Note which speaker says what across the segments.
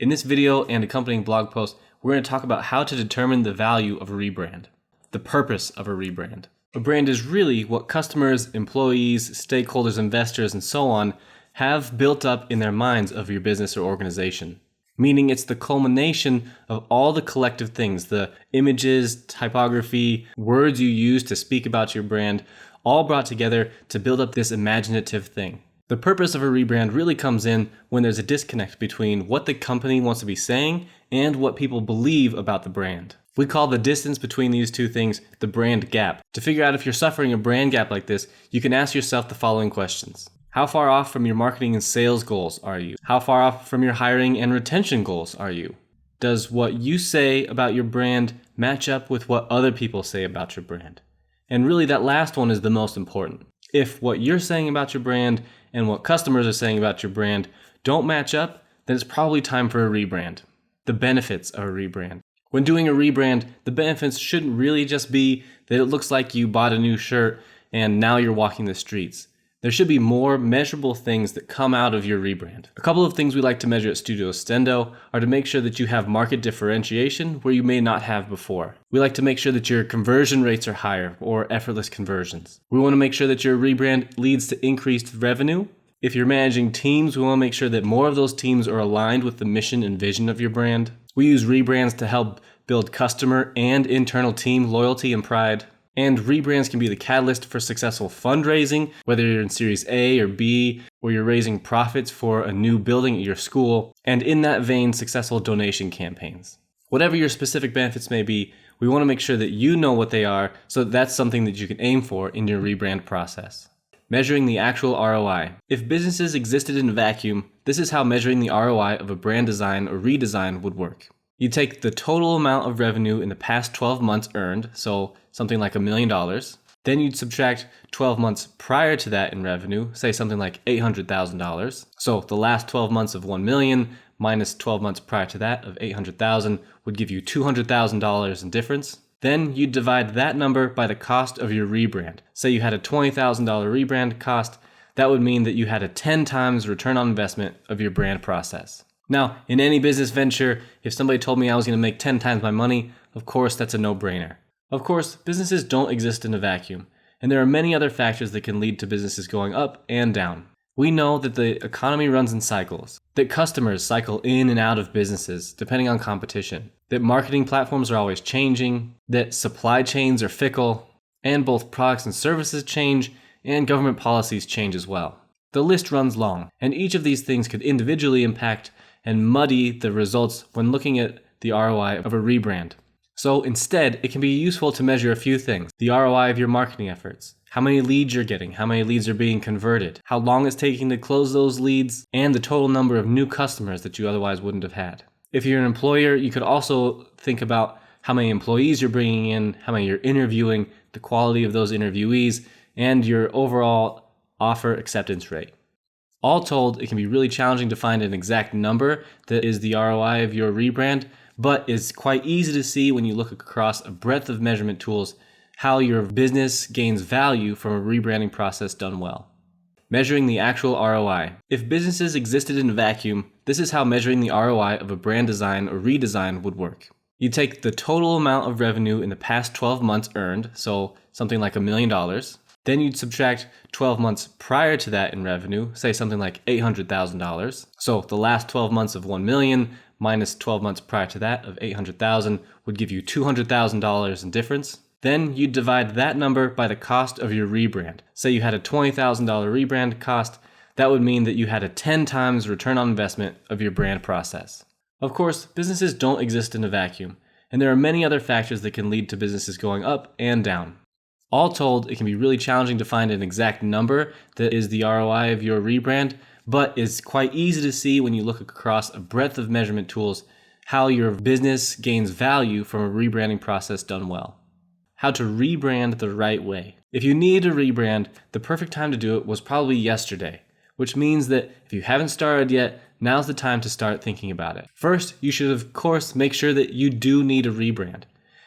Speaker 1: In this video and accompanying blog post, we're going to talk about how to determine the value of a rebrand, the purpose of a rebrand. A brand is really what customers, employees, stakeholders, investors, and so on have built up in their minds of your business or organization. Meaning it's the culmination of all the collective things, the images, typography, words you use to speak about your brand, all brought together to build up this imaginative thing. The purpose of a rebrand really comes in when there's a disconnect between what the company wants to be saying and what people believe about the brand. We call the distance between these two things the brand gap. To figure out if you're suffering a brand gap like this, you can ask yourself the following questions. How far off from your marketing and sales goals are you? How far off from your hiring and retention goals are you? Does what you say about your brand match up with what other people say about your brand? And really that last one is the most important. If what you're saying about your brand and what customers are saying about your brand don't match up, then it's probably time for a rebrand. The benefits of a rebrand. When doing a rebrand, the benefits shouldn't really just be that it looks like you bought a new shirt and now you're walking the streets. There should be more measurable things that come out of your rebrand. A couple of things we like to measure at Studio Stendo are to make sure that you have market differentiation where you may not have before. We like to make sure that your conversion rates are higher or effortless conversions. We want to make sure that your rebrand leads to increased revenue. If you're managing teams, we want to make sure that more of those teams are aligned with the mission and vision of your brand. We use rebrands to help build customer and internal team loyalty and pride. And rebrands can be the catalyst for successful fundraising, whether you're in Series A or B, or you're raising profits for a new building at your school, and in that vein, successful donation campaigns. Whatever your specific benefits may be, we want to make sure that you know what they are, so that's something that you can aim for in your rebrand process. Measuring the actual ROI. If businesses existed in a vacuum, this is how measuring the ROI of a brand design or redesign would work. You take the total amount of revenue in the past 12 months earned, so something like $1 million. Then you'd subtract 12 months prior to that in revenue, say something like $800,000. So the last 12 months of $1 million minus 12 months prior to that of $800,000 would give you $200,000 in difference. Then you'd divide that number by the cost of your rebrand. Say you had a $20,000 rebrand cost, that would mean that you had a 10 times return on investment of your brand process. Now, in any business venture, if somebody told me I was going to make 10 times my money, of course that's a no-brainer. Of course, businesses don't exist in a vacuum, and there are many other factors that can lead to businesses going up and down. We know that the economy runs in cycles, that customers cycle in and out of businesses depending on competition, that marketing platforms are always changing, that supply chains are fickle, and both products and services change, and government policies change as well. The list runs long, and each of these things could individually impact and muddy the results when looking at the ROI of a rebrand. So instead, it can be useful to measure a few things. The ROI of your marketing efforts, how many leads you're getting, how many leads are being converted, how long it's taking to close those leads, and the total number of new customers that you otherwise wouldn't have had. If you're an employer, you could also think about how many employees you're bringing in, how many you're interviewing, the quality of those interviewees, and your overall offer acceptance rate. All told, it can be really challenging to find an exact number that is the ROI of your rebrand, but it's quite easy to see when you look across a breadth of measurement tools how your business gains value from a rebranding process done well. Measuring the actual ROI. If businesses existed in a vacuum, this is how measuring the ROI of a brand design or redesign would work. You take the total amount of revenue in the past 12 months earned, so something like $1 million. Then you'd subtract 12 months prior to that in revenue, say something like $800,000. So the last 12 months of $1 million minus 12 months prior to that of $800,000 would give you $200,000 in difference. Then you'd divide that number by the cost of your rebrand. Say you had a $20,000 rebrand cost, that would mean that you had a 10 times return on investment of your brand process. Of course, businesses don't exist in a vacuum, and there are many other factors that can lead to businesses going up and down. All told, it can be really challenging to find an exact number that is the ROI of your rebrand, but it's quite easy to see when you look across a breadth of measurement tools how your business gains value from a rebranding process done well. How to rebrand the right way. If you need to rebrand, the perfect time to do it was probably yesterday, which means that if you haven't started yet, now's the time to start thinking about it. First, you should of course make sure that you do need a rebrand.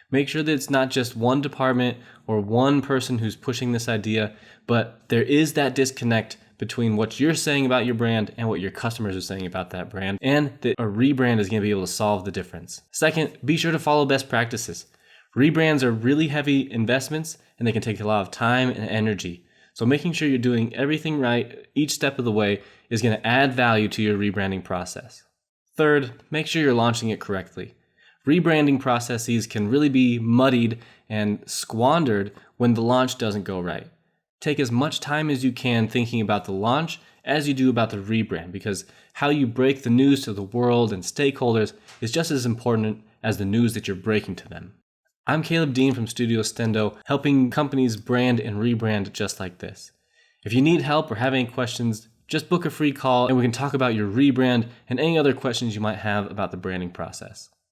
Speaker 1: Make sure that it's not just one department or one person who's pushing this idea, but there is that disconnect between what you're saying about your brand and what your customers are saying about that brand, and that a rebrand is going to be able to solve the difference. Second, be sure to follow best practices. Rebrands are really heavy investments and they can take a lot of time and energy. So making sure you're doing everything right each step of the way is going to add value to your rebranding process. Third, make sure you're launching it correctly. Rebranding processes can really be muddied and squandered when the launch doesn't go right. Take as much time as you can thinking about the launch as you do about the rebrand, because how you break the news to the world and stakeholders is just as important as the news that you're breaking to them. I'm Caleb Dean from Studio Stendo, helping companies brand and rebrand just like this. If you need help or have any questions, just book a free call and we can talk about your rebrand and any other questions you might have about the branding process.